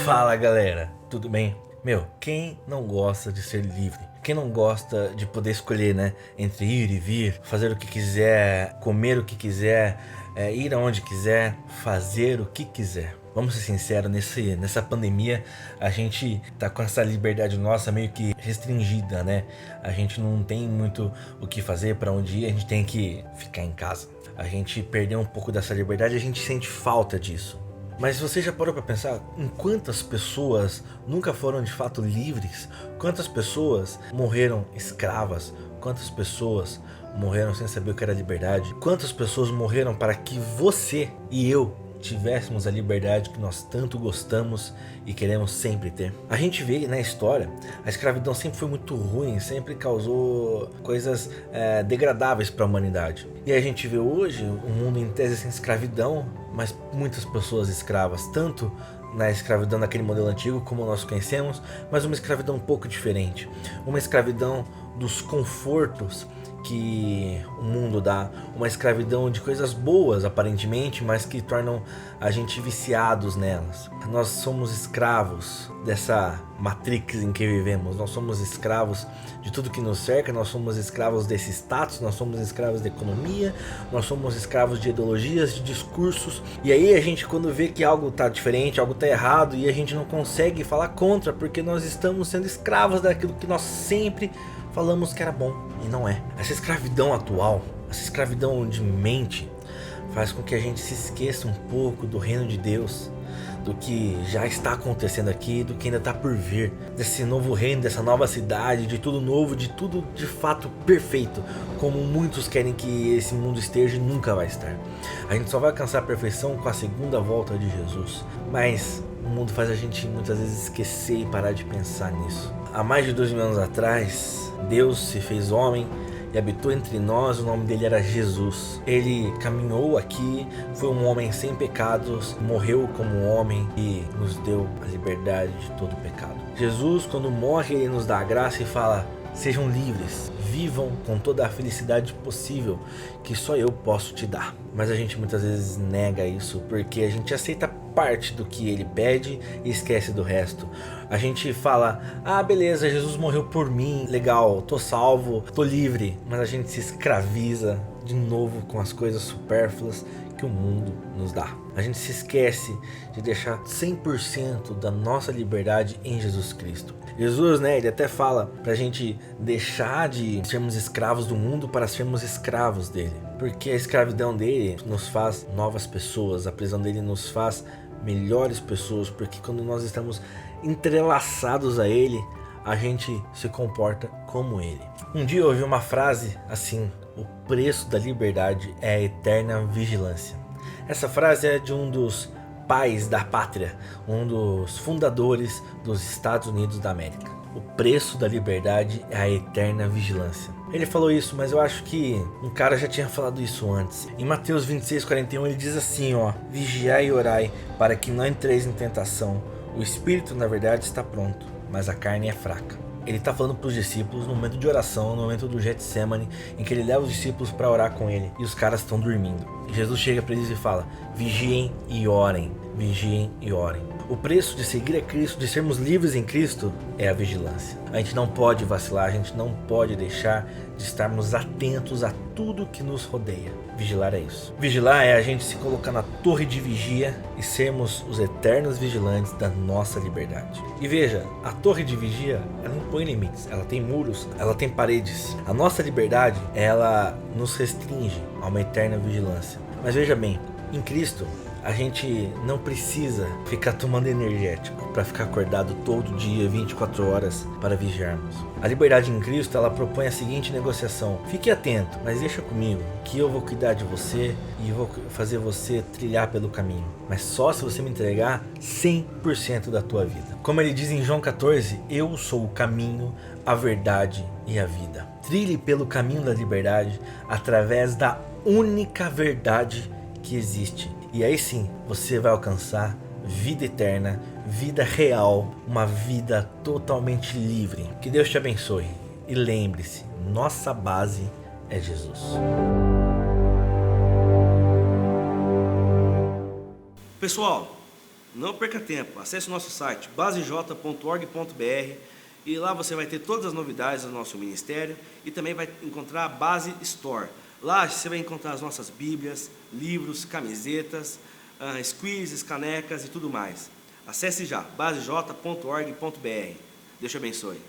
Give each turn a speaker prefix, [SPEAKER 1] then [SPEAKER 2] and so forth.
[SPEAKER 1] Fala galera, tudo bem? Quem não gosta de ser livre? Quem não gosta de poder escolher, né? Entre ir e vir, fazer o que quiser, comer o que quiser, ir aonde quiser, fazer o que quiser. Vamos ser sinceros, nessa pandemia a gente tá com essa liberdade nossa meio que restringida, né? A gente não tem muito o que fazer, para onde ir, a gente tem que ficar em casa. A gente perdeu um pouco dessa liberdade, a gente sente falta disso. Mas você já parou para pensar em quantas pessoas nunca foram de fato livres? Quantas pessoas morreram escravas? Quantas pessoas morreram sem saber o que era liberdade? Quantas pessoas morreram para que você e eu tivéssemos a liberdade que nós tanto gostamos e queremos sempre ter? A gente vê na história, a escravidão sempre foi muito ruim, sempre causou coisas degradáveis para a humanidade. E a gente vê hoje um mundo em tese sem escravidão, mas muitas pessoas escravas, tanto na escravidão daquele modelo antigo como nós conhecemos, mas uma escravidão um pouco diferente, uma escravidão dos confortos que o mundo dá, uma escravidão de coisas boas aparentemente, mas que tornam a gente viciados nelas. Nós somos escravos dessa matrix em que vivemos, nós somos escravos de tudo que nos cerca, nós somos escravos desse status, nós somos escravos da economia, nós somos escravos de ideologias, de discursos. E aí a gente, quando vê que algo tá diferente, algo tá errado, e a gente não consegue falar contra, porque nós estamos sendo escravos daquilo que nós sempre falamos que era bom e não é. Essa escravidão atual, essa escravidão de mente, faz com que a gente se esqueça um pouco do reino de Deus, do que já está acontecendo aqui, do que ainda está por vir, desse novo reino, dessa nova cidade, de tudo novo, de tudo de fato perfeito, como muitos querem que esse mundo esteja e nunca vai estar. A gente só vai alcançar a perfeição com a segunda volta de Jesus, mas o mundo faz a gente muitas vezes esquecer e parar de pensar nisso. Há mais de 2000 anos atrás, Deus se fez homem e habitou entre nós. O nome dele era Jesus. Ele caminhou aqui, foi um homem sem pecados, morreu como homem e nos deu a liberdade de todo pecado. Jesus, quando morre, ele nos dá a graça e fala: sejam livres, vivam com toda a felicidade possível que só eu posso te dar. Mas a gente muitas vezes nega isso, porque a gente aceita parte do que ele pede e esquece do resto. A gente fala: ah, beleza, Jesus morreu por mim, legal, tô salvo, tô livre. Mas a gente se escraviza de novo com as coisas supérfluas que o mundo nos dá. A gente se esquece de deixar 100% da nossa liberdade em Jesus Cristo. Jesus, né, ele até fala pra gente deixar de sermos escravos do mundo para sermos escravos dele. Porque a escravidão dele nos faz novas pessoas, a prisão dele nos faz melhores pessoas, porque quando nós estamos entrelaçados a ele, a gente se comporta como ele. Um dia eu ouvi uma frase assim: o preço da liberdade é a eterna vigilância. Essa frase é de um dos pais da pátria, um dos fundadores dos Estados Unidos da América. O preço da liberdade é a eterna vigilância. Ele falou isso, mas eu acho que um cara já tinha falado isso antes. Em Mateus 26:41 ele diz assim, ó: vigiai e orai para que não entreis em tentação. O espírito na verdade está pronto, mas a carne é fraca. Ele está falando para os discípulos no momento de oração, no momento do Getsemane, em que ele leva os discípulos para orar com ele e os caras estão dormindo. E Jesus chega para eles e fala: vigiem e orem, vigiem e orem. O preço de seguir a Cristo, de sermos livres em Cristo, é a vigilância. A gente não pode vacilar, a gente não pode deixar de estarmos atentos a tudo que nos rodeia. Vigilar é isso. Vigilar é a gente se colocar na torre de vigia e sermos os eternos vigilantes da nossa liberdade. E veja, a torre de vigia, ela impõe limites, ela tem muros, ela tem paredes. A nossa liberdade, ela nos restringe a uma eterna vigilância. Mas veja bem, em Cristo, a gente não precisa ficar tomando energético para ficar acordado todo dia, 24 horas, para vigiarmos. A liberdade em Cristo, ela propõe a seguinte negociação: fique atento, mas deixa comigo, que eu vou cuidar de você e vou fazer você trilhar pelo caminho. Mas só se você me entregar 100% da tua vida. Como ele diz em João 14, eu sou o caminho, a verdade e a vida. Trilhe pelo caminho da liberdade através da única verdade que existe. E aí sim, você vai alcançar vida eterna, vida real, uma vida totalmente livre. Que Deus te abençoe. E lembre-se, nossa base é Jesus.
[SPEAKER 2] Pessoal, Não perca tempo, acesse o nosso site basej.org.br e lá você vai ter todas as novidades do nosso ministério e também vai encontrar a Base Store. Lá você vai encontrar as nossas bíblias, livros, camisetas, squeezes, canecas e tudo mais. Acesse já, basej.org.br. Deus te abençoe.